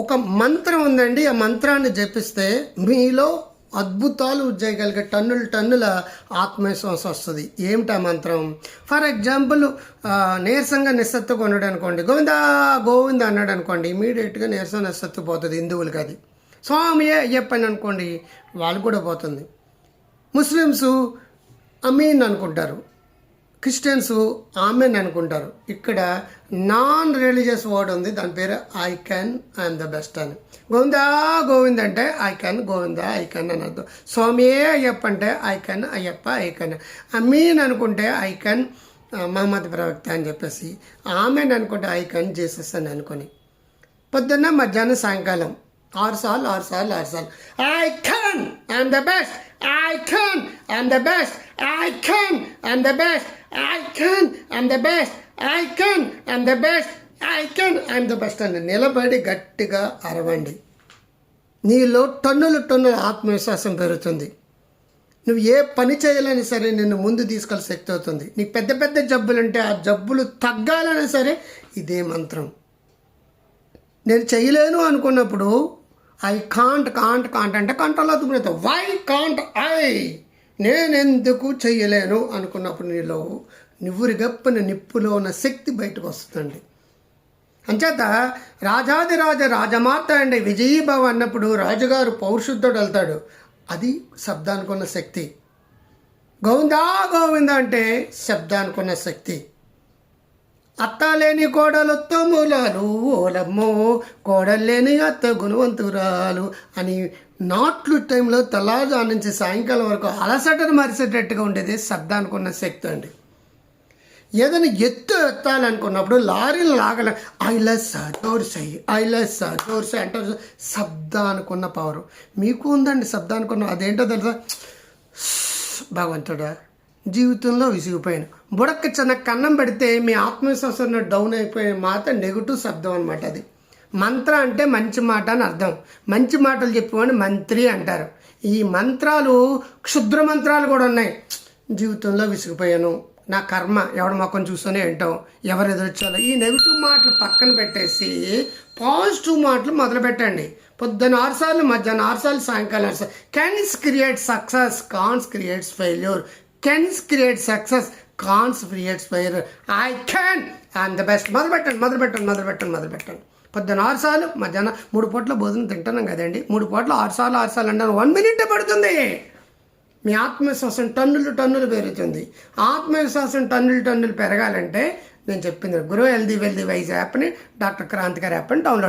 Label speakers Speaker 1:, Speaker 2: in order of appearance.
Speaker 1: ఒక మంత్రం ఉందండి. ఆ మంత్రాన్ని జపిస్తే మీలో అద్భుతాలు చేయగలిగే టన్నుల ఆత్మవిశ్వాసం వస్తుంది. ఏమిటా మంత్రం? ఫర్ ఎగ్జాంపుల్ నీరసంగా నిస్సత్తుగా ఉన్నాడు అనుకోండి, గోవిందా గోవింద అన్నాడు అనుకోండి, ఇమీడియట్గా నీరసం నిస్సత్తు పోతుంది. హిందువులకి అది. స్వామియే చెప్పని అనుకోండి, వాళ్ళు కూడా పోతుంది. ముస్లిమ్స్ అమీన్ అనుకుంటారు, క్రిస్టియన్స్ ఆమెన్ అనుకుంటారు. ఇక్కడ నాన్ రిలీజియస్ వర్డ్ ఉంది, దాని పేరు I can, I'm the best అని. గోవిందా గోవింద్ అంటే I can, Govinda I can అని అర్థం. స్వామియే అయ్యప్ప అంటే I can, Ayyappa I can. అమీన్ అనుకుంటే ఐ క్యాన్ మహమ్మద్ ప్రవక్త అని చెప్పేసి, ఆమెన్ అనుకుంటే ఐ క్యాన్ జీసస్ అని అనుకొని పొద్దున్న మధ్యాహ్నం సాయంకాలం 6 సార్లు I can, I'm the best, I can, I'm the best, I can, I'm the best, I can, I'm the best, I can, I'm the best, I can, I'm the best అని నిలబడి గట్టిగా అరవండి. నీలో టన్నుల ఆత్మవిశ్వాసం పెరుగుతుంది. నువ్వు ఏ పని చేయాలని సరే నిన్ను ముందు తీసుకెళ్ళి శక్తి అవుతుంది. నీకు పెద్ద జబ్బులుంటే ఆ జబ్బులు తగ్గాలన్నా సరే ఇదే మంత్రం. నేను చేయలేను అనుకున్నప్పుడు ఐ కాంట్ అంటే కంట్రోల్ అవుతుంది. వై కాంట్ ఐ, నేనెందుకు చెయ్యలేను అనుకున్నప్పుడు నీలో నివ్వురిగప్పని నిప్పులో ఉన్న శక్తి బయటకు వస్తుందండి. అంచేత రాజమాత అండి విజయీభవ అన్నప్పుడు రాజుగారు పౌరుషుద్ధుడు వెళ్తాడు. అది శబ్దానికి ఉన్న శక్తి. గోవిందా గోవింద అంటే శబ్దానికి ఉన్న శక్తి. అత్తలేని కోడలు తమ్ములాలు ఓలమ్మో, కోడలేని అత్త గుణవంతురాలు అని నాట్లు టైంలో తెల్లవారుజాము నుంచి సాయంకాలం వరకు అలసటను మరిసేటట్టుగా ఉండేది శబ్దానికి ఉన్న శక్తి అండి. ఏదైనా ఎత్తాలనుకున్నప్పుడు లారీలు లాగల ఐలెస్ డోర్సై అంటారు. శబ్దానికి ఉన్న పవర్ మీకు ఉందండి. శబ్దానికి ఉన్న అదేంటో తెలుసా? భగవంతుడా, జీవితంలో విసిగిపోయాను, బుడక్క చిన్న కన్నం పెడితే మీ ఆత్మవిశ్వాసం డౌన్ అయిపోయే మాట నెగిటివ్ శబ్దం అనమాట. అది మంత్ర అంటే మంచి మాట అని అర్థం. మంచి మాటలు చెప్పేవాడిని మంత్రి అంటారు. ఈ మంత్రాలు క్షుద్ర మంత్రాలు కూడా ఉన్నాయి. జీవితంలో విసిగిపోయాను, నా కర్మ, ఎవరి మొక్కం చూస్తూనే వింటాం, ఎవరు ఎదురొచ్చాలో, ఈ నెగిటివ్ మాటలు పక్కన పెట్టేసి పాజిటివ్ మాటలు మొదలు పెట్టండి. పొద్దున్న 6 సార్లు, మధ్యాహ్నం 6 సార్లు, సాయంకాలం 6 సార్లు. Cans create success, can'ts creates failure. Cans create success, can'ts creates failure. I can, I'm the best. మొదలు పెట్టండి. పొద్దున్న 6 సార్లు, మధ్యాహ్నం 3 పూట్ల భోజనం తింటున్నాం కదండి. 3 పూట్ల 6 సార్లు అంటే 1 మినిట్ పడుతుంది. మీ ఆత్మవిశ్వాసం టన్నులు పెరుగుతుంది. ఆత్మవిశ్వాసం టన్నులు పెరగాలంటే నేను చెప్పింది గురు హెల్దీ వెల్దీ వైజ్ యాప్ని, డాక్టర్ క్రాంతి గారి యాప్ని డౌన్లోడ్